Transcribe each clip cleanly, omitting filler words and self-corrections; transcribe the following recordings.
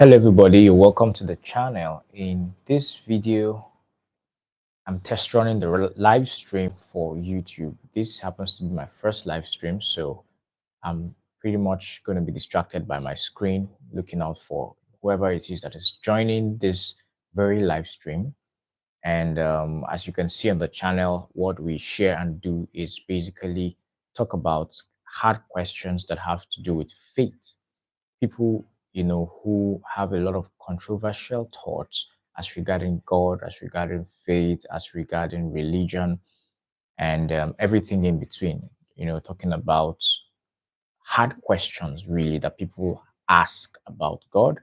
Hello everybody, welcome to the channel. In this video, I'm test running the live stream for YouTube. This happens to be my first live stream, so I'm pretty much going to be distracted by my screen, looking out for whoever it is that is joining this very live stream. And as you can see on the channel, what we share and do is basically talk about hard questions that have to do with faith. People, who have a lot of controversial thoughts as regarding God, as regarding faith, as regarding religion, and everything in between. Talking about hard questions really that people ask about God,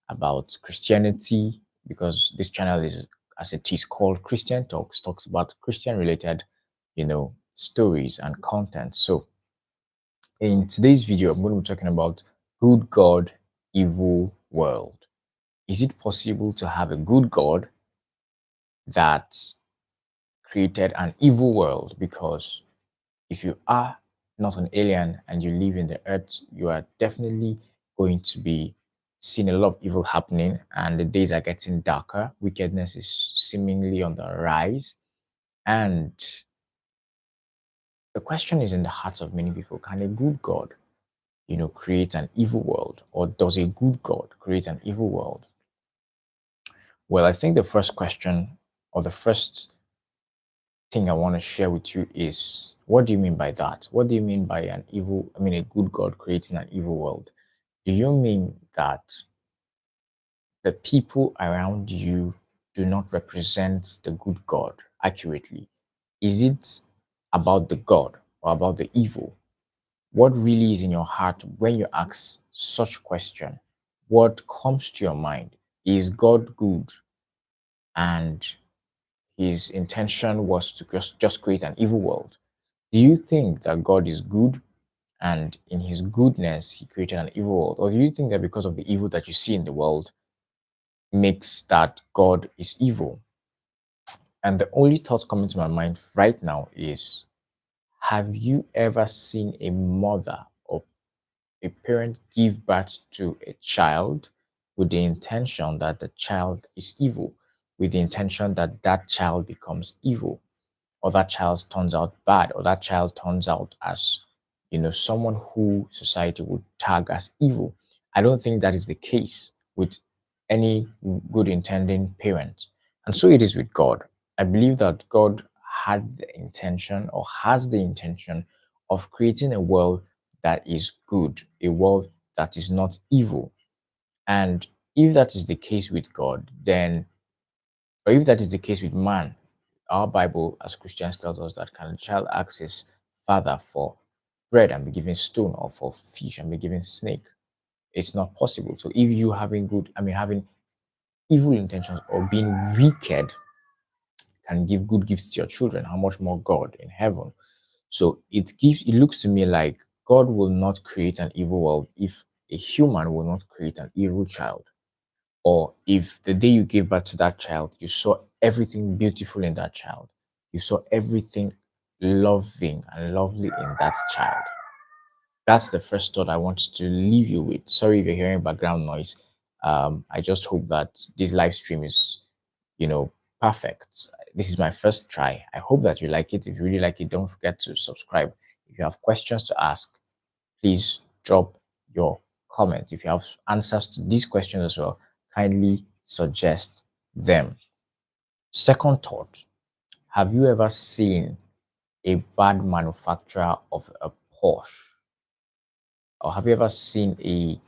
about Christianity, because this channel is, as it is called, Christian Talks, talks about Christian related, stories and content. So in today's video, I'm going to be talking about good God, evil world. Is it possible to have a good God that created an evil world? Because if you are not an alien and you live in the earth, you are definitely going to be seeing a lot of evil happening, and the days are getting darker. Wickedness is seemingly on the rise. And the question is in the hearts of many people: can a good God create an evil world, or does a good God create an evil world? Well, I think the first question, or the first thing I want to share with you is, what do you mean by that? What do you mean by a good God creating an evil world? Do you mean that the people around you do not represent the good God accurately? Is it about the God or about the evil? What really is in your heart when you ask such question? What comes to your mind? Is God good and his intention was to just create an evil world? Do you think that God is good and in his goodness he created an evil world? Or do you think that because of the evil that you see in the world makes that God is evil? And the only thought coming to my mind right now is, have you ever seen a mother or a parent give birth to a child with the intention that the child is evil, with the intention that that child becomes evil, or that child turns out bad, or that child turns out as someone who society would tag as evil? I don't think that is the case with any good intending parent. And so it is with God. I believe that God had the intention, or has the intention, of creating a world that is good, a world that is not evil. And if that is the case with God, then, or if that is the case with man, our Bible as Christians tells us that, can a child ask his father for bread and be given stone, or for fish and be given snake? It's not possible. So if you having evil intentions or being wicked can give good gifts to your children, how much more God in heaven? So it looks to me like God will not create an evil world if a human will not create an evil child. Or if the day you gave birth to that child, you saw everything beautiful in that child, you saw everything loving and lovely in that child. That's the first thought I want to leave you with. Sorry if you're hearing background noise. I just hope that this live stream is, perfect. This is my first try. I hope that you like it. If you really like it, don't forget to subscribe. If you have questions to ask, please drop your comment. If you have answers to these questions as well, kindly suggest them. Second thought: have you ever seen a bad manufacturer of a Porsche? Or have you ever seen a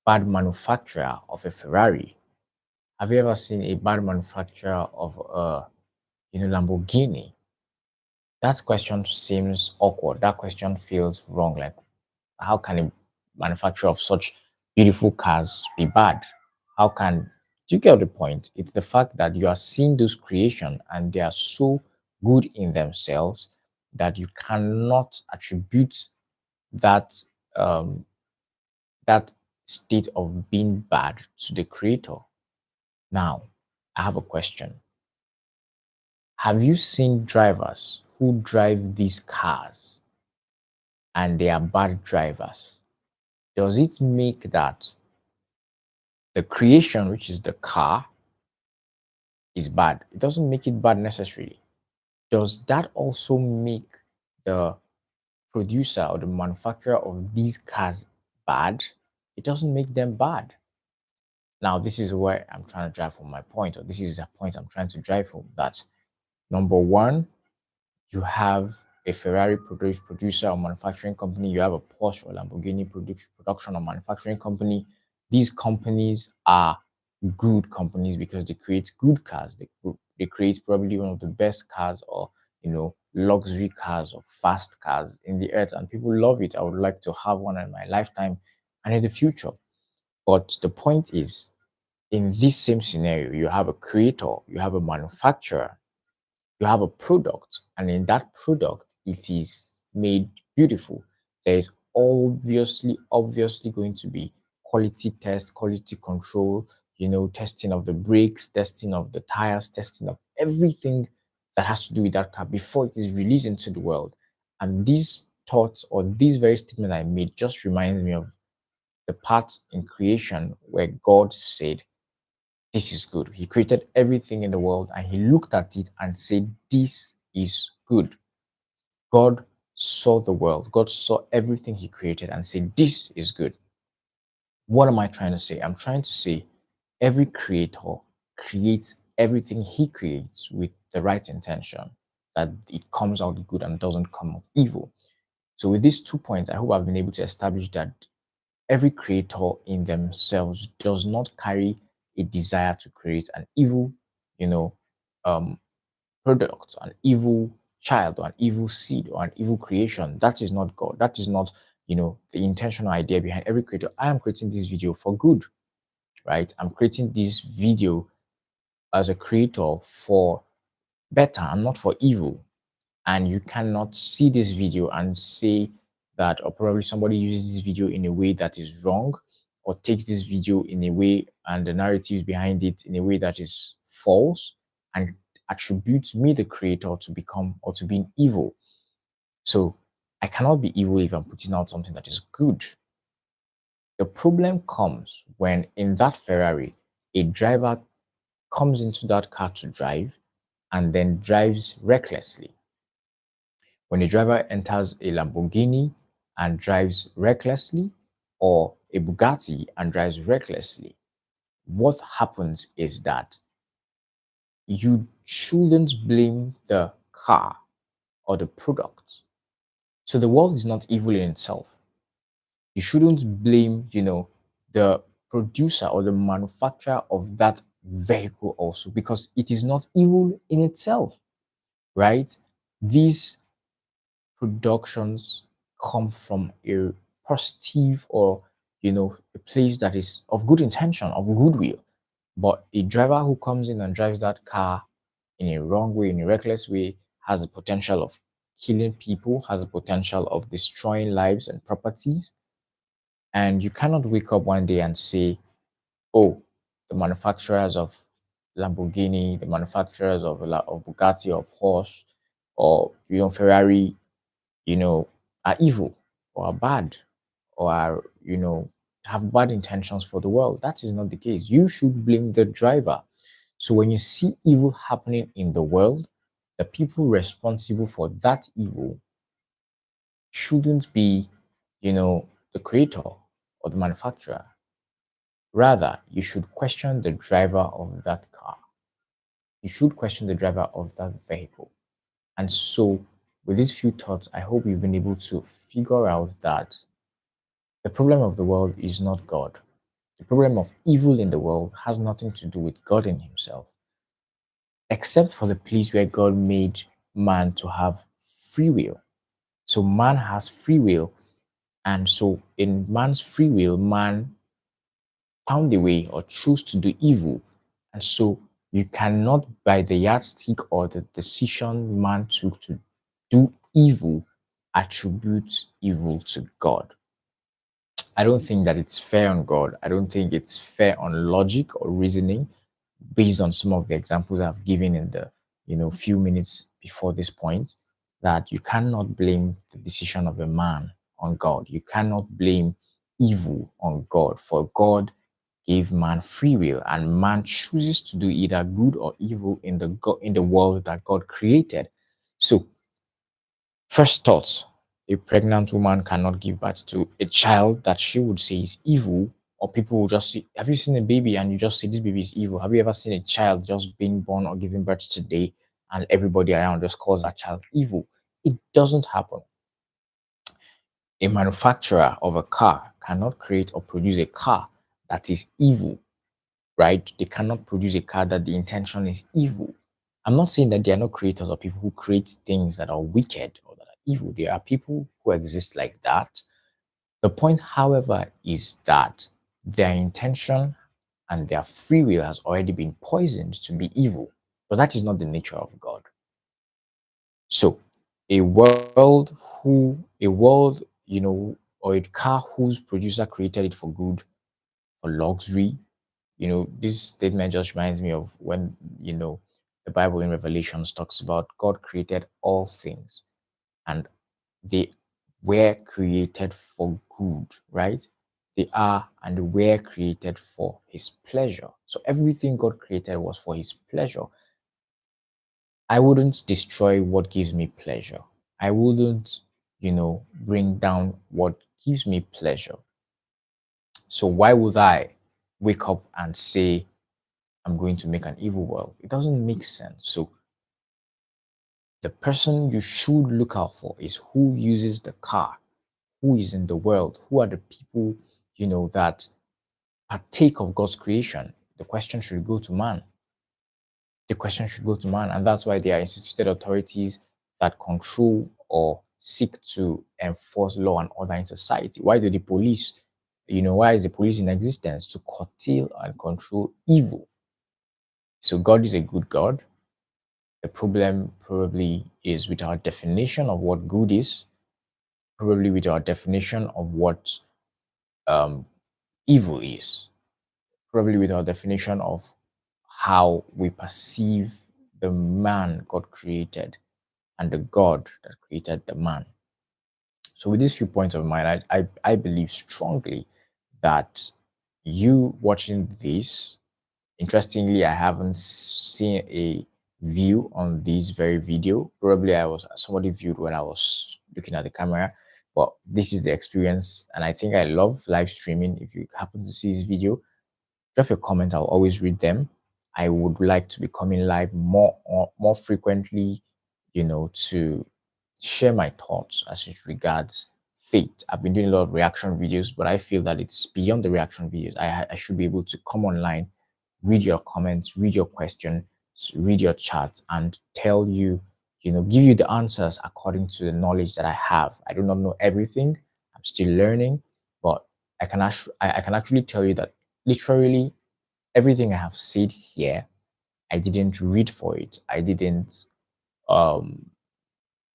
bad manufacturer of a Ferrari? Have you ever seen a bad manufacturer of a Lamborghini? That question seems awkward. That question feels wrong. Like, how can a manufacturer of such beautiful cars be bad? How can, do you get the point? It's the fact that you are seeing those creation and they are so good in themselves that you cannot attribute that um, that state of being bad to the creator. Now, I have a question. Have you seen drivers who drive these cars and they are bad drivers? Does it make that the creation, which is the car, is bad. It doesn't make it bad necessarily. Does that also make the producer or the manufacturer of these cars bad? It doesn't make them bad. Now, this is where I'm trying to drive home my point, or this is a point I'm trying to drive home, that number one, you have a Ferrari producer or manufacturing company, you have a Porsche or Lamborghini production or manufacturing company. These companies are good companies because they create good cars. They create probably one of the best cars, or luxury cars or fast cars in the earth, and people love it. I would like to have one in my lifetime and in the future. But the point is, in this same scenario, you have a creator, you have a manufacturer, you have a product, and in that product, it is made beautiful. There is obviously going to be quality test, quality control, testing of the brakes, testing of the tires, testing of everything that has to do with that car before it is released into the world. And these thoughts, or this very statement I made, just reminds me of the part in creation where God said, "This is good." He created everything in the world and he looked at it and said, "This is good." God saw the world. God saw everything he created and said, "This is good." What am I trying to say? I'm trying to say every creator creates everything he creates with the right intention, that it comes out good and doesn't come out evil. So with these 2 points, I hope I've been able to establish that every creator in themselves does not carry a desire to create an evil, you know, um, product, an evil child, or an evil seed, or an evil creation. That is not God. That is not, the intentional idea behind every creator. I am creating this video for good, right? I'm creating this video as a creator for better and not for evil. And you cannot see this video and say that, or probably somebody uses this video in a way that is wrong, or takes this video in a way and the narratives behind it in a way that is false, and attributes me, the creator, to become or to being evil. So I cannot be evil if I'm putting out something that is good. The problem comes when in that Ferrari, a driver comes into that car to drive and then drives recklessly. When a driver enters a Lamborghini and drives recklessly, or a Bugatti and drives recklessly, what happens is that you shouldn't blame the car or the product. So the world is not evil in itself. You shouldn't blame, the producer or the manufacturer of that vehicle also, because it is not evil in itself, right? These productions come from a positive, or a place that is of good intention, of goodwill. But a driver who comes in and drives that car in a wrong way, in a reckless way, has the potential of killing people, has the potential of destroying lives and properties. And you cannot wake up one day and say, "Oh, the manufacturers of Lamborghini, the manufacturers of Bugatti or Porsche, or Ferrari, are evil, or are bad, or are, have bad intentions for the world." That is not the case. You should blame the driver. So when you see evil happening in the world, the people responsible for that evil shouldn't be, the creator or the manufacturer. Rather, you should question the driver of that car. You should question the driver of that vehicle. And so, with these few thoughts, I hope you've been able to figure out that the problem of the world is not God. The problem of evil in the world has nothing to do with God in himself, except for the place where God made man to have free will. So man has free will, and so in man's free will, man found a way or choose to do evil. And so you cannot, by the yardstick or the decision man took to do evil, attribute evil to God. I don't think that it's fair on God. I don't think it's fair on logic or reasoning, based on some of the examples I've given in the few minutes before this point, that you cannot blame the decision of a man on God. You cannot blame evil on God, for God gave man free will, and man chooses to do either good or evil in the world that God created. So, first thoughts: a pregnant woman cannot give birth to a child that she would say is evil, or people will just say, have you seen a baby and you just say this baby is evil? Have you ever seen a child just being born or giving birth today and everybody around just calls that child evil? It doesn't happen. A manufacturer of a car cannot create or produce a car that is evil, right? They cannot produce a car that the intention is evil. I'm not saying that there are no creators or people who create things that are wicked or that are evil. There are people who exist like that. The point, however, is that their intention and their free will has already been poisoned to be evil. But that is not the nature of God. So a world, or a car whose producer created it for good, for luxury, this statement just reminds me of when, the Bible in Revelations talks about God created all things and they were created for good, right? They are and were created for his pleasure. So everything God created was for his pleasure. I wouldn't destroy what gives me pleasure. I wouldn't, bring down what gives me pleasure. So why would I wake up and say, I'm going to make an evil world? It doesn't make sense. So the person you should look out for is who uses the car, who is in the world, who are the people, that partake of God's creation. The question should go to man. The question should go to man. And that's why there are instituted authorities that control or seek to enforce law and order in society. Why do the police, why is the police in existence? To curtail and control evil. So God is a good God. The problem probably is with our definition of what good is, probably with our definition of what um, evil is, probably with our definition of how we perceive the man God created and the God that created the man. So, with these few points of mine, I believe strongly that you watching this, interestingly, I haven't seen a view on this very video. Probably somebody viewed when I was looking at the camera, but this is the experience, and I think I love live streaming. If you happen to see this video, drop your comment. I'll always read them. I would like to be coming live more frequently, to share my thoughts as it regards faith. I've been doing a lot of reaction videos, but I feel that it's beyond the reaction videos. I should be able to come online, read your comments, read your questions, read your chats, and tell you, give you the answers according to the knowledge that I have. I do not know everything. I'm still learning, but I can actually tell you that literally everything I have said here, I didn't read for it. Um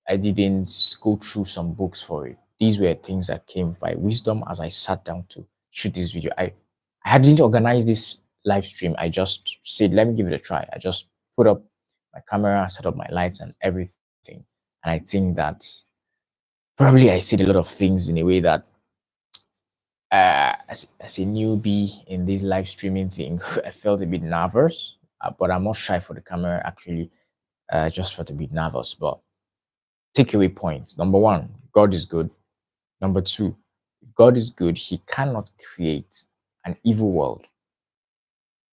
I didn't go through some books for it. These were things that came by wisdom as I sat down to shoot this video. I didn't organize this live stream. I just said, let me give it a try. I just put up my camera, set up my lights and everything. And I think that probably I said a lot of things in a way that as a newbie in this live streaming thing, I felt a bit nervous, but I'm not shy for the camera actually. Just felt a bit nervous. But takeaway points: number one, God is good. Number two, if God is good, he cannot create an evil world.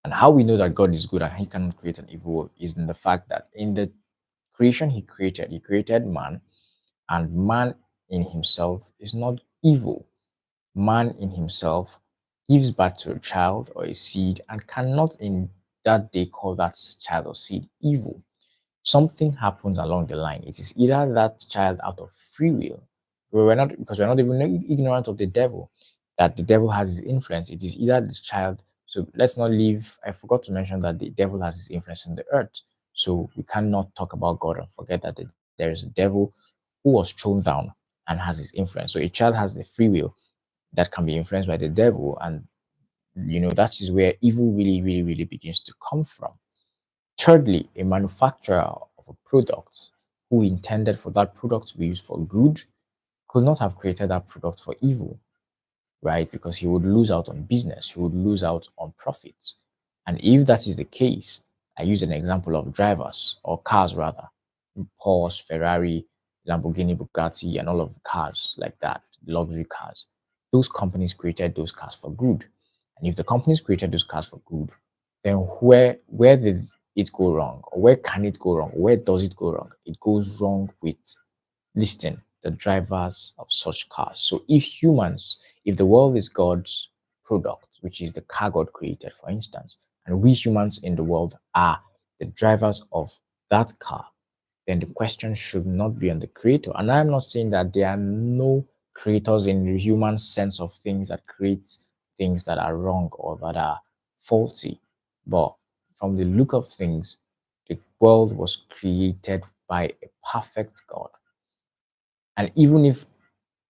And how we know that God is good and he cannot create an evil world is in the fact that in the creation he created man, and man in himself is not evil. Man in himself gives birth to a child or a seed and cannot in that day call that child or seed evil. Something happens along the line. It is either that child out of free will, we're not, because we're not even ignorant of the devil, that the devil has his influence. It is either the child. So let's not leave. I forgot to mention that the devil has his influence in the earth. So we cannot talk about God and forget that there is a devil who was thrown down and has his influence. So a child has the free will that can be influenced by the devil, and that is where evil really, really, really begins to come from. Thirdly, a manufacturer of a product who intended for that product to be used for good could not have created that product for evil. right? Because he would lose out on business, he would lose out on profits. And if that is the case, I use an example of drivers or cars rather, Porsche, Ferrari, Lamborghini, Bugatti, and all of the cars like that, luxury cars. Those companies created those cars for good. And if the companies created those cars for good, then where did it go wrong? Or where can it go wrong? Where does it go wrong? It goes wrong with listing the drivers of such cars. So if the world is God's product, which is the car God created, for instance, and we humans in the world are the drivers of that car, then the question should not be on the creator. And I'm not saying that there are no creators in the human sense of things that create things that are wrong or that are faulty. But from the look of things, the world was created by a perfect God. And even if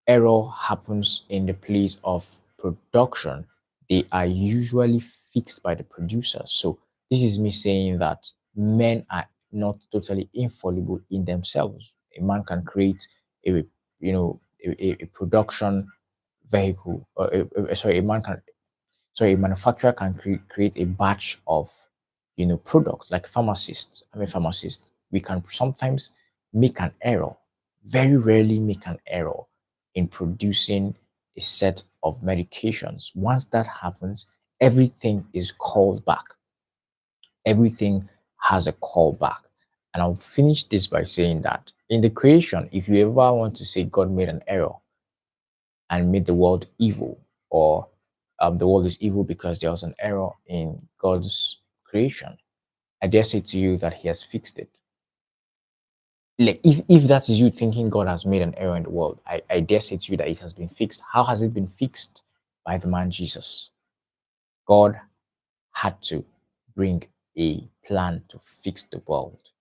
error happens in the place of production, they are usually fixed by the producer. So this is me saying that men are not totally infallible in themselves. A man can create a a production vehicle, or sorry, a man can a manufacturer can create a batch of products. Like pharmacists, I'm a pharmacist, we can sometimes make an error, very rarely make an error in producing a set of medications. Once that happens, everything is called back. Everything has a callback. And I'll finish this by saying that in the creation, if you ever want to say God made an error and made the world evil, or the world is evil because there was an error in God's creation, I dare say to you that he has fixed it. Like if that is you thinking God has made an error in the world, I dare say to you that it has been fixed. How has it been fixed? By the man Jesus. God had to bring a plan to fix the world.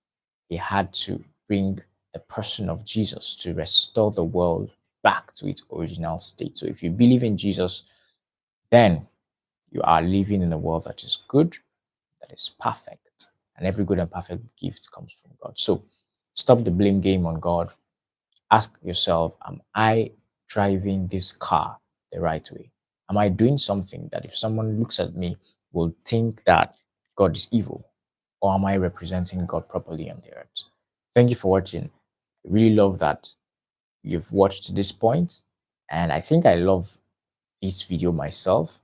He had to bring the person of Jesus to restore the world back to its original state. So if you believe in Jesus, then you are living in a world that is good, that is perfect, and every good and perfect gift comes from God. So stop the blame game on God. Ask yourself, am I driving this car the right way? Am I doing something that if someone looks at me will think that God is evil? Or am I representing God properly on the earth? Thank you for watching. I really love that you've watched to this point, and I think I love this video myself,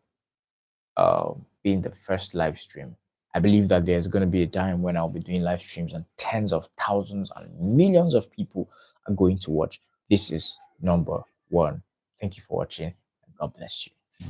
being the first live stream. I believe that there's going to be a time when I'll be doing live streams and tens of thousands and millions of people are going to watch. This is number one. Thank you for watching, and God bless you.